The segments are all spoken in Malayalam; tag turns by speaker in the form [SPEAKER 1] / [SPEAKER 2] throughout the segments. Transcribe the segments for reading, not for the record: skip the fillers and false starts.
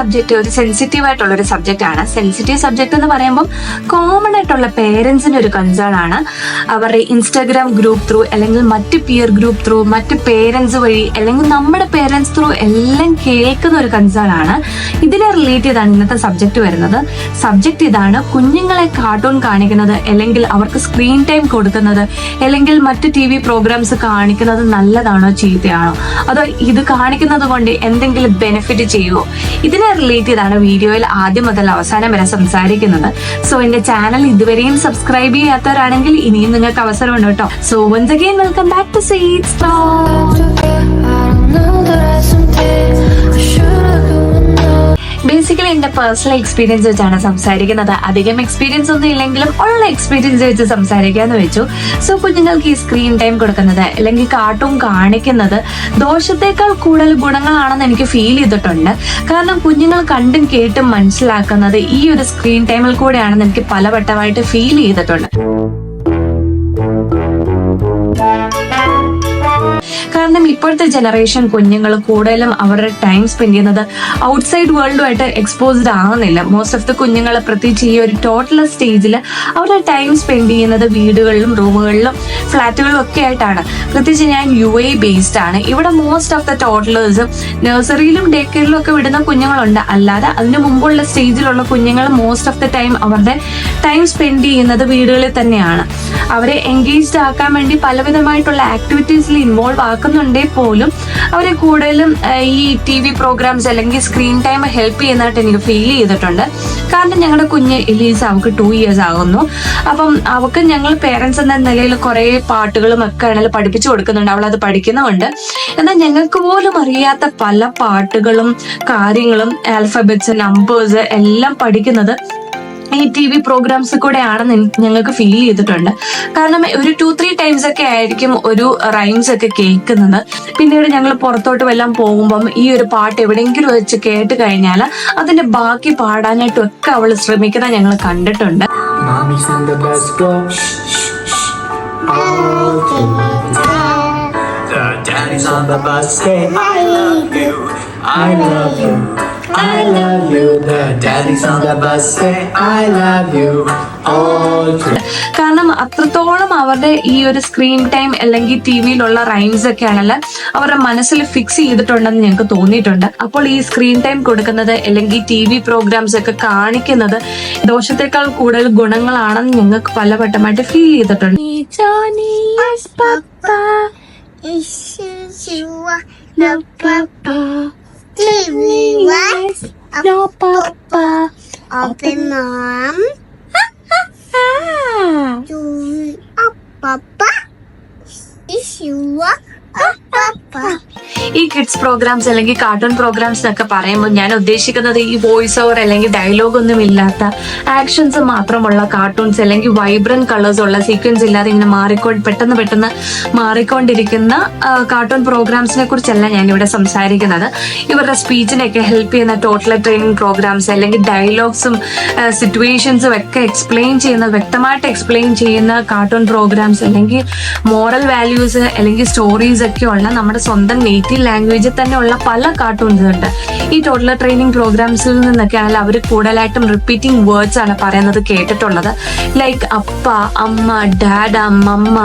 [SPEAKER 1] സബ്ജക്ട് ഒരു സെൻസിറ്റീവ് ആയിട്ടുള്ള ഒരു സബ്ജക്റ്റ് ആണ്. സെൻസിറ്റീവ് സബ്ജക്ട് എന്ന് പറയുമ്പോൾ കോമൺ ആയിട്ടുള്ള പേരൻസിന് ഒരു കൺസേൺ ആണ്. അവരുടെ ഇൻസ്റ്റാഗ്രാം ഗ്രൂപ്പ് ത്രൂ അല്ലെങ്കിൽ മറ്റ് പിയർ ഗ്രൂപ്പ് ത്രൂ മറ്റ് പേരൻസ് വഴി അല്ലെങ്കിൽ നമ്മുടെ പേരൻസ് ത്രൂ എല്ലാം കേൾക്കുന്ന ഒരു കൺസേൺ ആണ്. ഇതിനെ റിലേറ്റ് ചെയ്താണ് ഇന്നത്തെ സബ്ജക്ട് വരുന്നത്. സബ്ജക്ട് ഇതാണ്: കുഞ്ഞുങ്ങളെ കാർട്ടൂൺ കാണിക്കുന്നത് അല്ലെങ്കിൽ അവർക്ക് സ്ക്രീൻ ടൈം കൊടുക്കുന്നത് അല്ലെങ്കിൽ മറ്റ് TV പ്രോഗ്രാംസ് കാണിക്കുന്നത് നല്ലതാണോ ചീത്തയാണോ, അതോ ഇത് കാണിക്കുന്നത് കൊണ്ട് എന്തെങ്കിലും ബെനിഫിറ്റ് ചെയ്യുമോ? ഇതിനെ റിലേറ്റ് ചെയ്താണ് വീഡിയോയിൽ ആദ്യം മുതൽ അവസാനം വരെ സംസാരിക്കുന്നത്. സോ എന്റെ ചാനൽ ഇതുവരെയും സബ്സ്ക്രൈബ് ചെയ്യാത്തവരാണെങ്കിൽ ഇനിയും നിങ്ങൾക്ക് അവസരമുണ്ട് കേട്ടോ. So once again welcome back to Seeds Talk. Basically എന്റെ പേഴ്സണൽ എക്സ്പീരിയൻസ് വെച്ചാണ് സംസാരിക്കുന്നത്. അധികം എക്സ്പീരിയൻസ് ഒന്നും ഇല്ലെങ്കിലും ഉള്ള എക്സ്പീരിയൻസ് വെച്ച് സംസാരിക്കാന്ന് വെച്ചു. സോ കുഞ്ഞുങ്ങൾക്ക് ഈ സ്ക്രീൻ ടൈം കൊടുക്കുന്നത് അല്ലെങ്കിൽ കാർട്ടൂൺ കാണിക്കുന്നത് ദോഷത്തേക്കാൾ കൂടുതൽ ഗുണങ്ങളാണെന്ന് എനിക്ക് ഫീൽ ചെയ്തിട്ടുണ്ട്. കാരണം കുഞ്ഞുങ്ങൾ കണ്ടും കേട്ടും മനസ്സിലാക്കുന്നത് ഈ ഒരു സ്ക്രീൻ ടൈമിൽ കൂടെയാണെന്ന് എനിക്ക് പലവട്ടമായിട്ട് ഫീൽ ചെയ്തിട്ടുണ്ട്. കാരണം ഇപ്പോഴത്തെ ജനറേഷൻ കുഞ്ഞുങ്ങൾ കൂടുതലും അവരുടെ ടൈം സ്പെൻഡ് ചെയ്യുന്നത് ഔട്ട്സൈഡ് വേൾഡുമായിട്ട് എക്സ്പോസ്ഡ് ആവുന്നില്ല. മോസ്റ്റ് ഓഫ് ദ കുഞ്ഞുങ്ങൾ പ്രത്യേകിച്ച് ഈ ഒരു ടോട്ടൽ സ്റ്റേജിൽ അവരുടെ ടൈം സ്പെൻഡ് ചെയ്യുന്നത് വീടുകളിലും റൂമുകളിലും ഫ്ലാറ്റുകളിലും ഒക്കെ ആയിട്ടാണ്. പ്രത്യേകിച്ച് ഞാൻ UAE ബേസ്ഡ് ആണ്. ഇവിടെ മോസ്റ്റ് ഓഫ് ദ ടോട്ടലേഴ്സ് നഴ്സറിയിലും ഡേ കെയറിലും ഒക്കെ വിടുന്ന കുഞ്ഞുങ്ങളുണ്ട്. അല്ലാതെ അതിന് മുമ്പുള്ള സ്റ്റേജിലുള്ള കുഞ്ഞുങ്ങൾ മോസ്റ്റ് ഓഫ് ദ ടൈം അവരുടെ ടൈം സ്പെൻഡ് ചെയ്യുന്നത് വീടുകളിൽ തന്നെയാണ്. അവരെ എൻഗേജ്ഡ് ആക്കാൻ വേണ്ടി പലവിധമായിട്ടുള്ള ആക്ടിവിറ്റീസിൽ ഇൻവോൾവ് ആക്കുന്നുണ്ടേ പോലും അവരെ കൂടുതലും ഈ TV പ്രോഗ്രാംസ് അല്ലെങ്കിൽ സ്ക്രീൻ ടൈം ഹെൽപ്പ് ചെയ്യുന്നതായിട്ട് എനിക്ക് ഫീൽ ചെയ്തിട്ടുണ്ട്. കാരണം ഞങ്ങളുടെ കുഞ്ഞ് എലീസ, അവൾക്ക് 2 years ആകുന്നു. അപ്പം അവൾക്ക് ഞങ്ങൾ പേരൻസ് എന്ന നിലയിൽ കുറെ പാട്ടുകളും ഒക്കെ ആണെങ്കിൽ പഠിപ്പിച്ചു കൊടുക്കുന്നുണ്ട്. അവൾ അത് പഠിക്കുന്നുമുണ്ട്. എന്നാൽ ഞങ്ങൾക്ക് പോലും അറിയാത്ത പല പാട്ടുകളും കാര്യങ്ങളും ആൽഫബറ്റ്സ് നമ്പേഴ്സ് എല്ലാം പഠിക്കുന്നത് ഈ TV പ്രോഗ്രാംസ് കൂടെ ആണെന്ന് ഞങ്ങൾക്ക് ഫീൽ ചെയ്തിട്ടുണ്ട്. കാരണം ഒരു 2-3 ടൈംസ് ഒക്കെ ആയിരിക്കും ഒരു റൈംസ് ഒക്കെ കേൾക്കുന്നത്. പിന്നീട് ഞങ്ങൾ പുറത്തോട്ട് വല്ലതും പോകുമ്പം ഈ ഒരു പാട്ട് എവിടെയെങ്കിലും വെച്ച് കേട്ട് കഴിഞ്ഞാൽ അതിന്റെ ബാക്കി പാടാനായിട്ടും ഒക്കെ അവൾ ശ്രമിക്കുന്നത് ഞങ്ങൾ കണ്ടിട്ടുണ്ട്.
[SPEAKER 2] I love you, the daddy's on the bus say I love you all too.
[SPEAKER 1] കാരണം അത്രത്തോളം അവരുടെ ഈ ഒരു സ്ക്രീൻ ടൈം അല്ലെങ്കിൽ TVയിലുള്ള റൈംസ് ഒക്കെ ആണല്ലോ അവരുടെ മനസ്സിൽ ഫിക്സ് ചെയ്തിട്ടുണ്ടെന്ന് ഞങ്ങൾക്ക് തോന്നിയിട്ടുണ്ട്. അപ്പോൾ ഈ സ്ക്രീൻ ടൈം കൊടുക്കുന്നത് അല്ലെങ്കിൽ TV പ്രോഗ്രാംസ് ഒക്കെ കാണിക്കുന്നത് ദോഷത്തെക്കാൾ കൂടുതൽ ഗുണങ്ങളാണെന്ന് ഞങ്ങൾക്ക് പലവട്ടമായിട്ട് ഫീൽ ചെയ്തിട്ടുണ്ട്.
[SPEAKER 3] No, Papa. Open, Mom. You up, Papa. Is you up, Papa.
[SPEAKER 1] ഈ കിഡ്സ് പ്രോഗ്രാംസ് അല്ലെങ്കിൽ കാർട്ടൂൺ പ്രോഗ്രാംസ് എന്നൊക്കെ പറയുമ്പോൾ ഞാൻ ഉദ്ദേശിക്കുന്നത് ഈ വോയിസ് ഓവർ അല്ലെങ്കിൽ ഡയലോഗ് ഒന്നും ഇല്ലാത്ത ആക്ഷൻസ് മാത്രമുള്ള കാർട്ടൂൺസ് അല്ലെങ്കിൽ വൈബ്രന്റ് കളേഴ്സ് ഉള്ള സീക്വൻസ് ഇല്ലാതെ ഇങ്ങനെ പെട്ടെന്ന് മാറിക്കൊണ്ടിരിക്കുന്ന കാർട്ടൂൺ പ്രോഗ്രാംസിനെ കുറിച്ചല്ല ഞാൻ ഇവിടെ സംസാരിക്കുന്നത്. ഇവരുടെ സ്പീച്ചിനെയൊക്കെ ഹെൽപ്പ് ചെയ്യുന്ന ടോട്ടൽ ട്രെയിനിങ് പ്രോഗ്രാംസ് അല്ലെങ്കിൽ ഡയലോഗ്സും സിറ്റുവേഷൻസും ഒക്കെ വ്യക്തമായിട്ട് എക്സ്പ്ലെയിൻ ചെയ്യുന്ന കാർട്ടൂൺ പ്രോഗ്രാംസ് അല്ലെങ്കിൽ മോറൽ വാല്യൂസ് അല്ലെങ്കിൽ സ്റ്റോറീസ് ഒക്കെ ഉള്ള നമ്മുടെ സ്വന്തം നേറ്റീവ് ലാംഗ്വേജിൽ തന്നെ ഉള്ള പല കാർട്ടൂൺസ് ഉണ്ട്. ഈ ടോട്ടൽ ട്രെയിനിങ് പ്രോഗ്രാംസിൽ നിന്നൊക്കെയാണെങ്കിൽ അവർ കൂടുതലായിട്ടും റിപ്പീറ്റിംഗ് വേർഡ്സ് ആണ് പറയുന്നത് കേട്ടിട്ടുള്ളത്. ലൈക്ക് അപ്പ, അമ്മ, dada, mamma,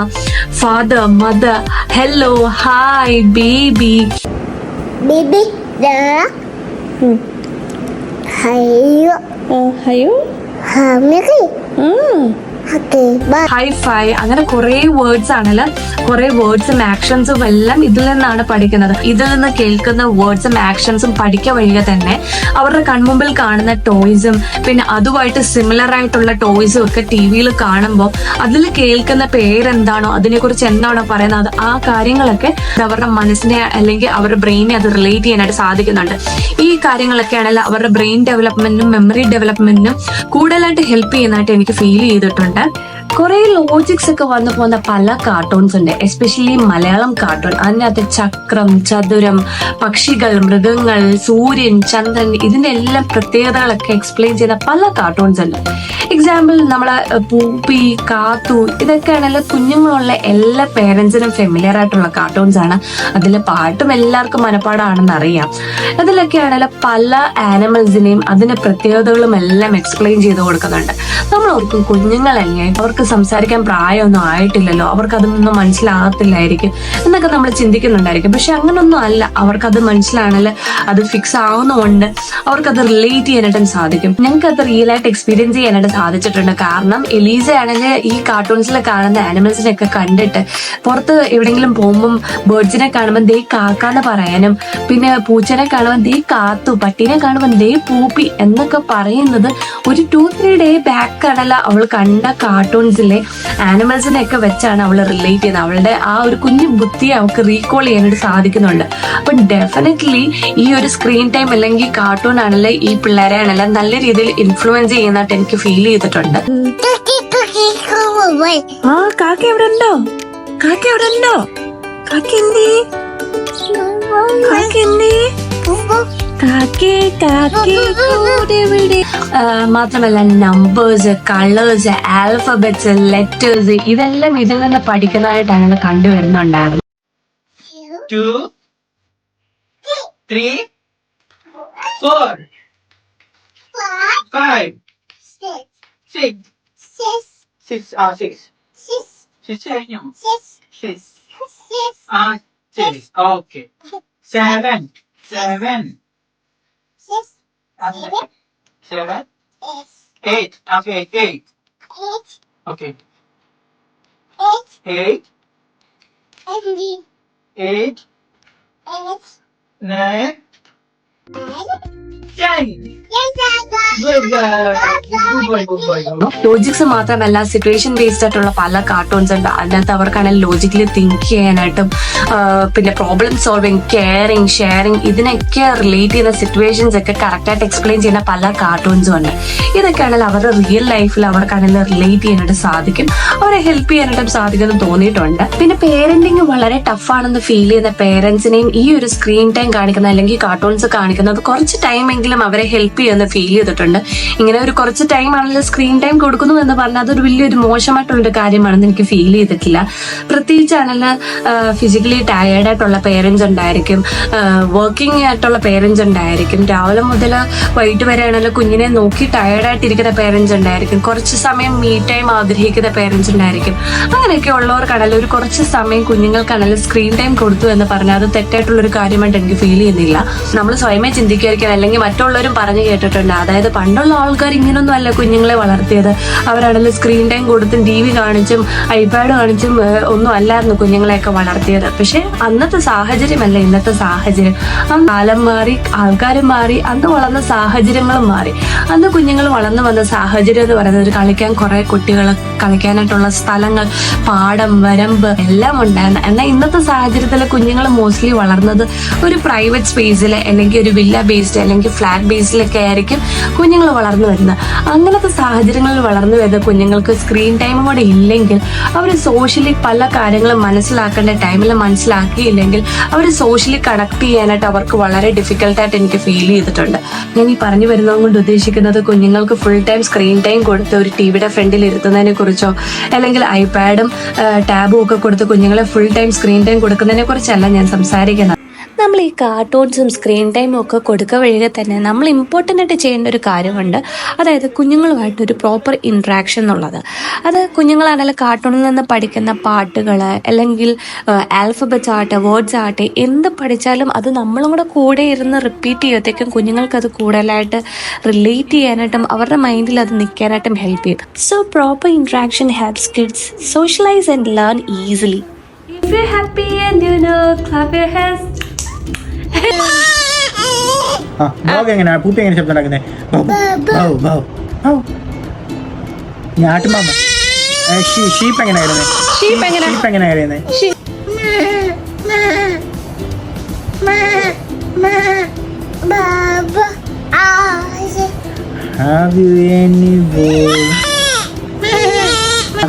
[SPEAKER 1] father, mother, hello, hi, baby.
[SPEAKER 3] Baby, the
[SPEAKER 4] Hayo?
[SPEAKER 3] Mary. Okay, bye.
[SPEAKER 1] Hifi, അങ്ങനെ കുറെ വേർഡ്സ് ആണല്ലോ. കുറെ വേർഡ്സും ആക്ഷൻസും എല്ലാം ഇതിൽ നിന്നാണ് പഠിക്കുന്നത്. ഇതിൽ നിന്ന് കേൾക്കുന്ന വേർഡ്സും ആക്ഷൻസും പഠിക്കുക വഴിയെ തന്നെ അവരുടെ കൺമുമ്പിൽ കാണുന്ന ടോയ്സും പിന്നെ അതുമായിട്ട് സിമിലർ ആയിട്ടുള്ള ടോയ്സും ഒക്കെ TVയിൽ കാണുമ്പോൾ അതിൽ കേൾക്കുന്ന പേരെന്താണോ അതിനെക്കുറിച്ച് എന്താണോ പറയുന്നത് ആ കാര്യങ്ങളൊക്കെ അവരുടെ മനസ്സിനെ അല്ലെങ്കിൽ അവരുടെ ബ്രെയിനെ അത് റിലേറ്റ് ചെയ്യാനായിട്ട് സാധിക്കുന്നുണ്ട്. ഈ കാര്യങ്ങളൊക്കെ ആണെങ്കിൽ അവരുടെ ബ്രെയിൻ ഡെവലപ്മെന്റിനും മെമ്മറി ഡെവലപ്മെന്റിനും കൂടുതലായിട്ട് ഹെൽപ്പ് ചെയ്യുന്നതായിട്ട് എനിക്ക് ഫീൽ ചെയ്തിട്ടുണ്ട്. കുറെ ലോജിക്സ് ഒക്കെ വന്നു പോകുന്ന പല കാർട്ടൂൺസ് ഉണ്ട്, എസ്പെഷ്യലി മലയാളം കാർട്ടൂൺ. അതിനകത്ത് ചക്രം, ചതുരം, പക്ഷികൾ, മൃഗങ്ങൾ, സൂര്യൻ, ചന്ദ്രൻ, ഇതിന്റെ എല്ലാം പ്രത്യേകതകളൊക്കെ എക്സ്പ്ലെയിൻ ചെയ്യുന്ന പല കാർട്ടൂൺസ് ഉണ്ട്. എക്സാമ്പിൾ നമ്മളെ പൂപ്പി, കാത്തു, ഇതൊക്കെയാണല്ലോ കുഞ്ഞുങ്ങളുള്ള എല്ലാ പേരൻസിനും ഫെമിലിയർ ആയിട്ടുള്ള കാർട്ടൂൺസ് ആണ്. അതിലെ പാട്ടും എല്ലാവർക്കും മനപ്പാടാണെന്ന് അറിയാം. അതിലൊക്കെയാണല്ലോ പല ആനിമൽസിനെയും അതിന്റെ പ്രത്യേകതകളും എല്ലാം എക്സ്പ്ലെയിൻ ചെയ്ത് കൊടുക്കുന്നുണ്ട്. നമ്മൾ ഓർക്കും കുഞ്ഞുങ്ങളല്ലേ, അവർക്ക് സംസാരിക്കാൻ പ്രായമൊന്നും ആയിട്ടില്ലല്ലോ, അവർക്ക് അതൊന്നും മനസ്സിലാകത്തില്ലായിരിക്കും എന്നൊക്കെ നമ്മൾ ചിന്തിക്കുന്നുണ്ടായിരിക്കും. പക്ഷെ അങ്ങനൊന്നും അല്ല, അവർക്കത് മനസ്സിലാണല്ലോ, അത് ഫിക്സ് ആവുന്നതുകൊണ്ട് അവർക്കത് റിലേറ്റ് ചെയ്യാനായിട്ടും സാധിക്കും. ഞങ്ങൾക്ക് അത് റിയൽ ആയിട്ട് എക്സ്പീരിയൻസ് ചെയ്യാനായിട്ട് സാധിച്ചിട്ടുണ്ട്. കാരണം എലീസ ആണെങ്കിൽ ഈ കാർട്ടൂൺസിൽ കാണുന്ന ആനിമൽസിനെ ഒക്കെ കണ്ടിട്ട് പുറത്ത് എവിടെയെങ്കിലും പോകുമ്പം ബേർഡ്സിനെ കാണുമ്പോൾ ദേ കാക്കാന്ന് പറയാനും, പിന്നെ പൂച്ചനെ കാണുമ്പോൾ ദേ കാത്തു, പട്ടീനെ കാണുമ്പോൾ ദേ പൂപ്പി എന്നൊക്കെ പറയുന്നത് ഒരു 2-3 ഡേ ബാക്ക് ആണല്ലോ അവൾ കണ്ട കാർട്ടൂൺസിലെ ആനിമൽസിനെ ഒക്കെ വെച്ചാണ് അവൾ റിലേറ്റ് ചെയ്യുന്നത്. അവളുടെ ആ ഒരു കുഞ്ഞു ബുദ്ധിയെ അവൾക്ക് റീകോൾ ചെയ്യാനായിട്ട് സാധിക്കുന്നുണ്ട്. അപ്പൊ ഡെഫിനറ്റ്ലി ഈ ഒരു സ്ക്രീൻ ടൈം അല്ലെങ്കിൽ കാർട്ടൂൺ ആണല്ലേ ഈ പിള്ളേരെ ആണല്ലോ നല്ല രീതിയിൽ ഇൻഫ്ലുവൻസ് ചെയ്യുന്നതായിട്ട് എനിക്ക് ഫീൽ ചെയ്തിട്ടുണ്ട്. ആ കാക്ക എവിടെ ഉണ്ടോ? കാക്ക എവിടെ ഉണ്ടോ? കാക്ക എന്തേ? കാക്ക എന്തേ? മാത്രമല്ല നമ്പേഴ്സ്, കളേഴ്സ്, ആൽഫബറ്റ്സ്, ലെറ്റേഴ്സ്, ഇതെല്ലാം ഇതിൽ നിന്ന് പഠിക്കുന്നതായിട്ടാണ് കണ്ടുവരുന്നുണ്ടായിരുന്നത്.
[SPEAKER 2] 2, 3, 4, 5, 6, 6, 6, okay. 7, 8, okay, 8, okay, 8, 9, 10. Good boy.
[SPEAKER 1] Logix മാത്രമല്ല സിറ്റുവേഷൻ ബേസ്ഡ് ആയിട്ടുള്ള പല കാർട്ടൂൺസ് ഉണ്ട്. അതിനകത്ത് അവർക്കാണെങ്കിൽ ലോജിക്കലി തിങ്ക് ചെയ്യാനായിട്ടും പിന്നെ പ്രോബ്ലം സോൾവിങ്, കെയറിങ്, ഷെയറിങ്, ഇതിനൊക്കെ റിലേറ്റ് ചെയ്യുന്ന സിറ്റുവേഷൻസ് ഒക്കെ കറക്റ്റായിട്ട് എക്സ്പ്ലെയിൻ ചെയ്യുന്ന പല കാർട്ടൂൺസും ഉണ്ട്. ഇതൊക്കെയാണെങ്കിൽ അവരുടെ റിയൽ ലൈഫിൽ അവർക്കാണെങ്കിൽ റിലേറ്റ് ചെയ്യാനായിട്ട് സാധിക്കും, അവരെ ഹെൽപ്പ് ചെയ്യാനായിട്ടും സാധിക്കുമെന്ന് തോന്നിയിട്ടുണ്ട്. പിന്നെ പേരന്റിങ് വളരെ ടഫാണെന്ന് ഫീൽ ചെയ്യുന്ന പേരൻസിനെയും ഈ ഒരു സ്ക്രീൻ ടൈം കാണിക്കുന്ന അല്ലെങ്കിൽ കാർട്ടൂൺസ് കാണിക്കുന്നത് കുറച്ച് ടൈമെങ്കിലും അവരെ ഹെൽപ്പ് ചെയ്യുമെന്ന് ഫീൽ ചെയ്തിട്ടുണ്ട്. ഇങ്ങനെ ഒരു കുറച്ച് ടൈം ആണല്ലോ സ്ക്രീൻ ടൈം കൊടുക്കുന്നു എന്ന് പറഞ്ഞാൽ അതൊരു വലിയൊരു മോശമായിട്ടുള്ളൊരു കാര്യമാണെന്ന് എനിക്ക് ഫീൽ ചെയ്തിട്ടില്ല. പ്രത്യേകിച്ചാണല്ലോ ഫിസിക്കലി ടയേർഡ് ആയിട്ടുള്ള പേരൻസ് ഉണ്ടായിരിക്കും, വർക്കിംഗ് ആയിട്ടുള്ള പേരൻസ് ഉണ്ടായിരിക്കും, രാവിലെ മുതൽ വൈകിട്ട് വരെ ആണല്ലോ കുഞ്ഞിനെ നോക്കി ടയേർഡായിട്ടിരിക്കുന്ന പേരൻസ് ഉണ്ടായിരിക്കും, കുറച്ച് സമയം മീ ടൈം ആഗ്രഹിക്കുന്ന പേരൻസ് ഉണ്ടായിരിക്കും. അങ്ങനെയൊക്കെ ഉള്ളവർക്കാണല്ലോ ഒരു കുറച്ച് സമയം കുഞ്ഞുങ്ങൾക്കാണല്ലോ സ്ക്രീൻ ടൈം കൊടുത്തു എന്ന് പറഞ്ഞാൽ അത് തെറ്റായിട്ടുള്ളൊരു കാര്യമായിട്ട് എനിക്ക് ഫീൽ ചെയ്യുന്നില്ല. നമ്മൾ സ്വയമേ ചിന്തിക്കുമായിരിക്കും, അല്ലെങ്കിൽ മറ്റുള്ളവരും പറഞ്ഞു കേട്ടിട്ടുണ്ട്, അതായത് പണ്ടുള്ള ആൾക്കാർ ഇങ്ങനൊന്നും അല്ല കുഞ്ഞുങ്ങളെ വളർത്തിയത്, അവരാണല്ലോ സ്ക്രീൻ ടൈം കൊടുത്തും TV കാണിച്ചും ഐപാഡ് കാണിച്ചും ഒന്നും അല്ലായിരുന്നു കുഞ്ഞുങ്ങളെയൊക്കെ വളർത്തിയത്. പക്ഷെ അന്നത്തെ സാഹചര്യമല്ല ഇന്നത്തെ സാഹചര്യം. കാലം മാറി, ആൾക്കാരും മാറി, അന്ന് വളർന്ന സാഹചര്യങ്ങളും മാറി. അന്ന് കുഞ്ഞുങ്ങൾ വളർന്നു വന്ന സാഹചര്യം എന്ന് പറയുന്നത് കളിക്കാൻ കുറെ കുട്ടികൾ, കളിക്കാനായിട്ടുള്ള സ്ഥലങ്ങൾ, പാടം, വരമ്പ് എല്ലാം ഉണ്ടായിരുന്നു. എന്നാൽ ഇന്നത്തെ സാഹചര്യത്തിൽ കുഞ്ഞുങ്ങൾ മോസ്റ്റ്ലി വളർന്നത് ഒരു പ്രൈവറ്റ് സ്പേസിൽ അല്ലെങ്കിൽ ഒരു വില്ല ബേസ്ഡ് അല്ലെങ്കിൽ ഫ്ലാറ്റ് ബേസിലൊക്കെ ആയിരിക്കും കുഞ്ഞുങ്ങൾ വളർന്നു വരുന്നത്. അങ്ങനത്തെ സാഹചര്യങ്ങളിൽ വളർന്നു വരുന്ന കുഞ്ഞുങ്ങൾക്ക് സ്ക്രീൻ ടൈമും കൂടെ ഇല്ലെങ്കിൽ അവർ സോഷ്യലി പല കാര്യങ്ങളും മനസ്സിലാക്കേണ്ട ടൈമിൽ മനസ്സിലാക്കിയില്ലെങ്കിൽ അവർ സോഷ്യലി കണക്ട് ചെയ്യാനായിട്ട് അവർക്ക് വളരെ ഡിഫിക്കൽട്ടായിട്ട് എനിക്ക് ഫീൽ ചെയ്തിട്ടുണ്ട്. ഞാൻ ഈ പറഞ്ഞു വരുന്നത് കൊണ്ട് ഉദ്ദേശിക്കുന്നത് കുഞ്ഞുങ്ങൾക്ക് ഫുൾ ടൈം സ്ക്രീൻ ടൈം കൊടുത്ത് ഒരു ടിവിയുടെ ഫ്രണ്ടിൽ ഇരുത്തുന്നതിനെ കുറിച്ചോ അല്ലെങ്കിൽ ഐപാഡും ടാബും ഒക്കെ കൊടുത്ത് കുഞ്ഞുങ്ങളെ ഫുൾ ടൈം സ്ക്രീൻ ടൈം കൊടുക്കുന്നതിനെ കുറിച്ചല്ല ഞാൻ സംസാരിക്കുന്നത്. നമ്മൾ ഈ കാർട്ടൂൺസും സ്ക്രീൻ ടൈമും ഒക്കെ കൊടുക്കുക വഴിയെ തന്നെ നമ്മൾ ഇമ്പോർട്ടൻ്റ് ആയിട്ട് ചെയ്യേണ്ട ഒരു കാര്യമുണ്ട്. അതായത് കുഞ്ഞുങ്ങളുമായിട്ടൊരു പ്രോപ്പർ ഇൻട്രാക്ഷൻ എന്നുള്ളത്. അത് കുഞ്ഞുങ്ങളാണെങ്കിൽ കാർട്ടൂണിൽ നിന്ന് പഠിക്കുന്ന പാട്ടുകൾ അല്ലെങ്കിൽ ആൽഫബറ്റ്സ് ആകട്ടെ, വേർഡ്സ് ആകട്ടെ, എന്ത് പഠിച്ചാലും അത് നമ്മളും കൂടെ ഇരുന്ന് റിപ്പീറ്റ് ചെയ്യുമ്പോഴത്തേക്കും കുഞ്ഞുങ്ങൾക്ക് അത് കൂടുതലായിട്ട് റിലേറ്റ് ചെയ്യാനായിട്ടും അവരുടെ മൈൻഡിൽ അത് നിൽക്കാനായിട്ടും ഹെൽപ്പ് ചെയ്യും. So proper interaction helps kids socialize and learn easily. If you're happy and you know, clap your hands.
[SPEAKER 5] എങ്ങനെയാ പൂപ്പി എങ്ങനെ ശബ്ദം ഉണ്ടാക്കുന്നത്? ഞാട്ടുമാമ ഷീപ്പ് എങ്ങനെ കരുതുന്നത്? ഷീപ്പ് എങ്ങനെ കരുതുന്നത്?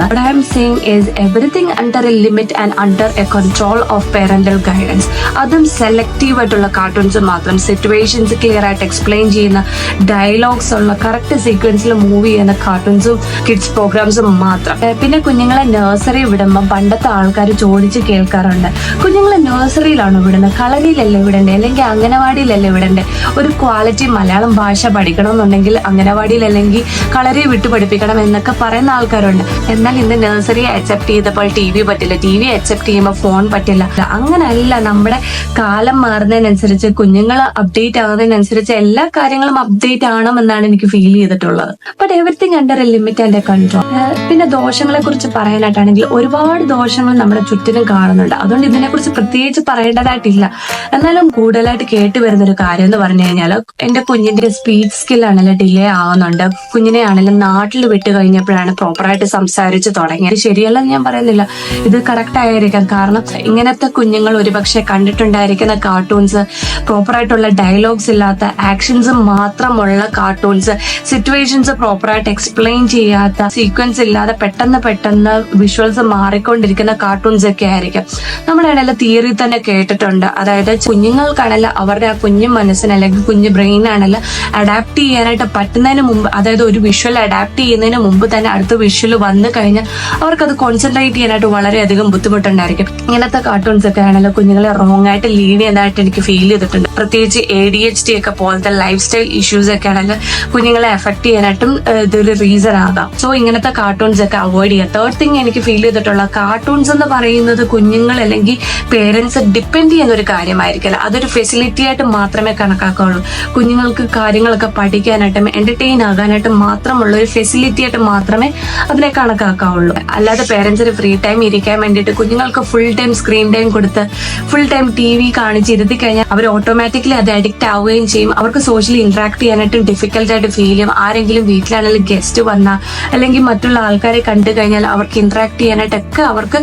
[SPEAKER 1] What I am saying is everything under a limit and under a control of parental guidance. അതും സെലക്റ്റീവ് ആയിട്ടുള്ള കാർട്ടൂൺസ് മാത്രം, സിറ്റുവേഷൻസ് ക്ലിയർ ആയിട്ട് എക്സ്പ്ലെയിൻ ചെയ്യുന്ന, ഡയലോഗ്സ് ഉള്ള കറക്റ്റ് സീക്വൻസിൽ മൂവ് ചെയ്യുന്ന കാർട്ടൂൺസും കിഡ്സ് പ്രോഗ്രാംസും മാത്രം. പിന്നെ കുഞ്ഞുങ്ങളെ നഴ്സറി വിടുമ്പോൾ പണ്ടത്തെ ആൾക്കാർ ചോദിച്ച് കേൾക്കാറുണ്ട്, കുഞ്ഞുങ്ങളെ നഴ്സറിയിലാണോ വിടുന്നത്, കളരിയിലല്ലേ വിടണ്ടേ, അല്ലെങ്കിൽ അംഗനവാടിയിലല്ലേ വിടണ്ടേ? ഒരു ക്വാളിറ്റി മലയാളം ഭാഷ പഠിക്കണമെന്നുണ്ടെങ്കിൽ അംഗനവാടിയിൽ അല്ലെങ്കിൽ കളരി വിട്ടു പഠിപ്പിക്കണം എന്നൊക്കെ പറയുന്ന ആൾക്കാരുണ്ട്. എന്നാൽ ഇന്ന് നഴ്സറി അക്സെപ്റ്റ് ചെയ്തപ്പോൾ ടി വി പറ്റില്ല, ടി വി അക്സെപ്റ്റ് ചെയ്യുമ്പോൾ ഫോൺ പറ്റില്ല. അങ്ങനെയല്ല, നമ്മുടെ കാലം മാറുന്നതിനനുസരിച്ച്, കുഞ്ഞുങ്ങൾ അപ്ഡേറ്റ് ആകുന്നതിനനുസരിച്ച് എല്ലാ കാര്യങ്ങളും അപ്ഡേറ്റ് ആണെന്നാണ് എനിക്ക് ഫീൽ ചെയ്തിട്ടുള്ളത്. But everything under A limit and A control. പിന്നെ ദോഷങ്ങളെ കുറിച്ച് പറയാനായിട്ടാണെങ്കിൽ ഒരുപാട് ദോഷങ്ങൾ നമ്മുടെ ചുറ്റിനും കാണുന്നുണ്ട്. അതുകൊണ്ട് ഇതിനെക്കുറിച്ച് പ്രത്യേകിച്ച് പറയേണ്ടതായിട്ടില്ല. എന്നാലും കൂടുതലായിട്ട് കേട്ട് വരുന്നൊരു കാര്യം എന്ന് പറഞ്ഞു കഴിഞ്ഞാൽ, എന്റെ കുഞ്ഞിന്റെ സ്പീച്ച് സ്കില്ലാണെങ്കിലും ഡിലേ ആവുന്നുണ്ട്. കുഞ്ഞിനെ ആണെങ്കിലും നാട്ടിൽ വിട്ട് കഴിഞ്ഞപ്പോഴാണ് പ്രോപ്പറായിട്ട് സംസാരിച്ച് തുടങ്ങിയത്. ശരിയല്ലെന്ന് ഞാൻ പറയുന്നില്ല, ഇത് കറക്റ്റ് ആയിരിക്കാം. കാരണം ഇങ്ങനത്തെ കുഞ്ഞുങ്ങൾ ഒരുപക്ഷെ കണ്ടിട്ടുണ്ടായിരിക്കുന്ന കാർട്ടൂൺസ്, പ്രോപ്പറായിട്ടുള്ള ഡയലോഗ്സ് ഇല്ലാത്ത, ആക്ഷൻസ് മാത്രമുള്ള കാർട്ടൂൺസ്, സിറ്റുവേഷൻസ് പ്രോപ്പറായിട്ട് എക്സ്പ്ലെയിൻ ചെയ്യാത്ത, സീക്വൻസ് ഇല്ലാതെ പെട്ടെന്ന് വിഷ്വൽസ് മാറിക്കൊണ്ടിരിക്കുന്ന കാർട്ടൂൺസ് ഒക്കെ ആയിരിക്കും. നമ്മുടെ ഇടയിൽ തിയറി തന്നെ കേട്ടിട്ടുണ്ട്, അതായത് കുഞ്ഞുങ്ങൾക്കാണെങ്കിൽ അവരുടെ ആ കുഞ്ഞു മനസ്സിന് അല്ലെങ്കിൽ കുഞ്ഞു ബ്രെയിൻ ആണെങ്കിൽ അഡാപ്റ്റ് ചെയ്യാനായിട്ട് പറ്റുന്നതിന് മുമ്പ്, അതായത് ഒരു വിഷ്വൽ അഡാപ്റ്റ് ചെയ്യുന്നതിന് മുമ്പ് തന്നെ അടുത്ത വിഷ്വൽ വന്നു കഴിഞ്ഞാൽ അവർക്കത് കോൺസെൻട്രേറ്റ് ചെയ്യാനായിട്ട് വളരെയധികം ബുദ്ധിമുട്ടുണ്ടായിരിക്കും. ഇങ്ങനത്തെ കാർട്ടൂൺസ് ഒക്കെ ആണെങ്കിൽ കുഞ്ഞുങ്ങളെ റോങ് ആയിട്ട് ലീഡ് ചെയ്യുന്നതായിട്ട് എനിക്ക് ഫീൽ ചെയ്തിട്ടുണ്ട്. പ്രത്യേകിച്ച് ADHD ഒക്കെ പോലത്തെ ലൈഫ് സ്റ്റൈൽ ഇഷ്യൂസ് ഒക്കെ ആണെങ്കിൽ കുഞ്ഞുങ്ങളെ എഫക്ട് ചെയ്യാനായിട്ടും ഇതൊരു റീസൺ ആകാം. സോ ഇങ്ങനത്തെ കാർട്ടൂൺസ് ഒക്കെ അവോയ്ഡ് ചെയ്യുക. തേർഡ് തിങ് എനിക്ക് ഫീൽ ചെയ്തിട്ടുള്ള, കാർട്ടൂൺസ് എന്ന് പറയുന്നത് കുഞ്ഞുങ്ങൾ അല്ലെങ്കിൽ പേരൻസ് ഡിപ്പെൻഡ് ചെയ്യുന്ന ഒരു കാര്യമായിരിക്കില്ല. അതൊരു ഫെസിലിറ്റി ആയിട്ട് മാത്രമേ കണക്കാക്കാവുള്ളൂ. കുഞ്ഞുങ്ങൾക്ക് കാര്യങ്ങളൊക്കെ പഠിക്കാനായിട്ടും എന്റർടൈൻ ആകാനായിട്ടും മാത്രമുള്ള ഒരു ഫെസിലിറ്റി ആയിട്ട് മാത്രമേ അതിനെ കണക്കാക്കാവുള്ളൂ. അല്ലാതെ പേരൻസിന് ഫ്രീ ടൈം ഇരിക്കാൻ വേണ്ടിയിട്ട് കുഞ്ഞുങ്ങൾക്ക് ഫുൾ ടൈം സ്ക്രീൻ ടൈം കൊടുത്ത് ഫുൾ ടൈം TV കാണിച്ച് ഇരുത്തി കഴിഞ്ഞാൽ അവർ ഓട്ടോമാറ്റിക്കലി അത് അഡിക്റ്റ് ആവുകയും ചെയ്യും. അവർക്ക് സോഷ്യലി ഇന്ററാക്ട് ചെയ്യാനായിട്ടും ഡിഫിക്കൽട്ട് ആയിട്ട് ഫീൽ ചെയ്യും. ആരെങ്കിലും വീട്ടിലാണെങ്കിൽ ഗസ്റ്റ് വന്നാൽ അല്ലെങ്കിൽ മറ്റുള്ള ആൾക്കാരെ കണ്ടു കഴിഞ്ഞാൽ അവർക്ക് ഇന്ററാക്ട് ചെയ്യാനായിട്ടൊക്കെ അവർക്ക്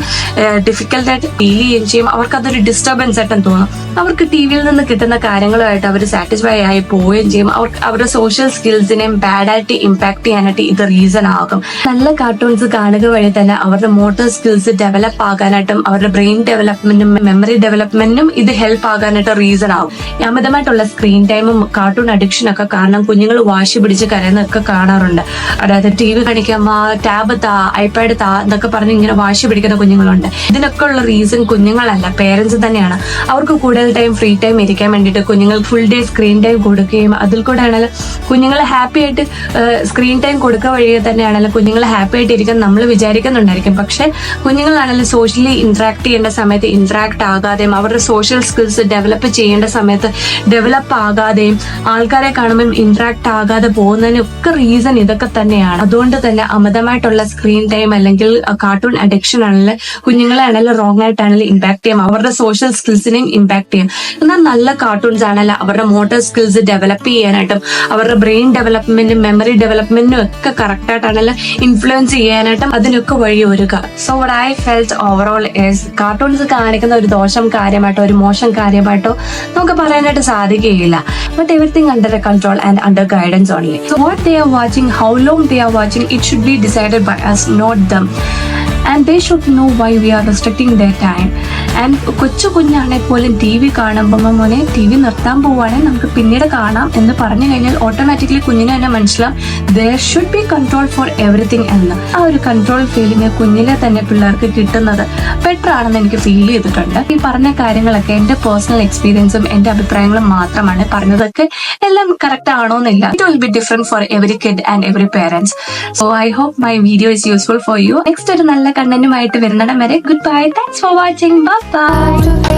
[SPEAKER 1] ഡിഫിക്കൽട്ടായിട്ട് ഫീൽ ചെയ്യുകയും ചെയ്യും. അവർക്ക് അതൊരു ഡിസ്റ്റർബൻസ് ആയിട്ടും തോന്നും. അവർക്ക് TV നിന്ന് കിട്ടുന്ന കാര്യങ്ങളുമായിട്ട് അവർ സാറ്റിസ്ഫൈ ആയി പോവുകയും ചെയ്യും. അവരുടെ സോഷ്യൽ സ്കിൽസിനെയും ബാഡായിട്ട് ഇമ്പാക്ട് ചെയ്യാനായിട്ട് ഇത് റീസൺ ആകും. നല്ല കാർട്ടൂൺസ് കാണുക വഴി തന്നെ അവരുടെ മോട്ടോർ സ്കിൽസ് ഡെവലപ്പ് ആകാനായിട്ടും അവരുടെ ബ്രെയിൻ ഡെവലപ്മെന്റും മെമ്മറി ഡെവലപ്മെന്റിനും ഇത് ഹെൽപ്പ് ആകാനായിട്ട് റീസൺ ആകും. അമിതമായിട്ടുള്ള സ്ക്രീൻ ടൈമും കാർട്ടൂൺ അഡിക്ഷൻ ഒക്കെ കാരണം കുഞ്ഞുങ്ങൾ വാശി പിടിച്ച് കരയുന്നതൊക്കെ കാണാറുണ്ട്. അതായത് TV കാണിക്കുമ്പോ ടാബ് താ, ഐപാഡ് താ എന്നൊക്കെ പറഞ്ഞ് ഇങ്ങനെ വാശി പിടിക്കുന്ന കുഞ്ഞുങ്ങളുണ്ട്. ഇതിനൊക്കെ ഉള്ള റീസൺ കുഞ്ഞുങ്ങളല്ല, പേരൻസ് തന്നെയാണ്. അവർക്ക് കൂടുതൽ ടൈം ഫ്രീ ടൈം ഇരിക്കാൻ വേണ്ടിയിട്ട് കുഞ്ഞുങ്ങൾ ഫുൾ ഡേ സ്ക്രീൻ ടൈം കൊടുക്കുകയും അതിൽ കൂടെ ആണെങ്കിൽ കുഞ്ഞുങ്ങളെ ഹാപ്പി ആയിട്ട് സ്ക്രീൻ ടൈം കൊടുക്കുക വഴി തന്നെയാണെങ്കിലും കുഞ്ഞുങ്ങളെ ഹാപ്പി ആയിട്ട് ഇരിക്കാൻ നമ്മൾ വിചാരിക്കുന്നുണ്ടായിരിക്കും. പക്ഷെ കുഞ്ഞുങ്ങളാണെങ്കിലും സോഷ്യലി ഇന്ററാക്ട് ചെയ്യേണ്ട സമയത്ത് ഇന്ററാക്ട് ആകാതെയും അവരുടെ സോഷ്യൽ സ്കിൽസ് ഡെവലപ്പ് ചെയ്യേണ്ട സമയത്ത് ഡെവലപ്പ് ആകാതെയും ആൾക്കാരെ കാണുമ്പോൾ ഇന്ററാക്ട് ആകാതെ പോകുന്നതിനൊക്കെ റീസൺ ഇതൊക്കെ തന്നെയാണ്. അതുകൊണ്ട് തന്നെ അമിതമായിട്ടുള്ള സ്ക്രീൻ ടൈം അല്ലെങ്കിൽ കാർട്ടൂൺ അഡിക്ഷൻ ആണെങ്കിൽ കുഞ്ഞുങ്ങളെ ആണെങ്കിലും റോങ് ആയിട്ടാണെങ്കിലും ഇമ്പാക്ട് ചെയ്യും, അവരുടെ സോഷ്യൽ സ്കിൽസിനെയും ഇമ്പാക്ട് ചെയ്യും. എന്നാൽ നല്ല കാർട്ടൂൺസ് ആണെങ്കിൽ അവരുടെ മോട്ടോർ സ്കിൽസ് ഡെവലപ്പ് ചെയ്യാനായിട്ടും അവരുടെ ബ്രെയിൻ ഡെവലപ്മെന്റും മെമ്മറി ഡെവലപ്മെന്റിനും ഒക്കെ കറക്റ്റ് ആയിട്ടാണെങ്കിലും ഇൻഫ്ലുവൻസ് ചെയ്യാനായിട്ടും അതിനൊക്കെ വഴി ഒരുക്കുക. So what I felt overall is, cartoons കാണിക്കുന്ന ഒരു ദോഷം കാര്യമായിട്ടോ ഒരു മോശം കാര്യമായിട്ടോ നമുക്ക് പറയാനായിട്ട് സാധിക്കുകയില്ല. But everything under a control and under guidance only. So what they are watching, how long they are watching, it should be decided by us, not them. And they should know why we are restricting their time. And കുഞ്ഞാണെങ്കിൽ പോലും TV കാണുമ്പോൾ മോനെ TV നിർത്താൻ പോവുകയാണെങ്കിൽ നമുക്ക് പിന്നീട് കാണാം എന്ന് പറഞ്ഞു കഴിഞ്ഞാൽ ഓട്ടോമാറ്റിക്കലി കുഞ്ഞിന് തന്നെ മനസ്സിലാവും there should be control for everything എന്ന്. ആ ഒരു കൺട്രോൾ ഫീലിംഗ് കുഞ്ഞിലെ തന്നെ പിള്ളേർക്ക് കിട്ടുന്നത് ബെറ്റർ ആണെന്ന് എനിക്ക് ഫീൽ ചെയ്തിട്ടുണ്ട്. ഈ പറഞ്ഞ കാര്യങ്ങളൊക്കെ എന്റെ പേഴ്സണൽ എക്സ്പീരിയൻസും എന്റെ അഭിപ്രായങ്ങളും മാത്രമാണ്. പറഞ്ഞതൊക്കെ എല്ലാം കറക്റ്റ് ആണോന്നില്ല. It will be different for every kid and every parents. So I hope my video is useful for you. Next ഒരു നല്ല കണ്ടന്റുമായിട്ട് വരുന്നിടം വരെ good bye. Thanks for watching. By.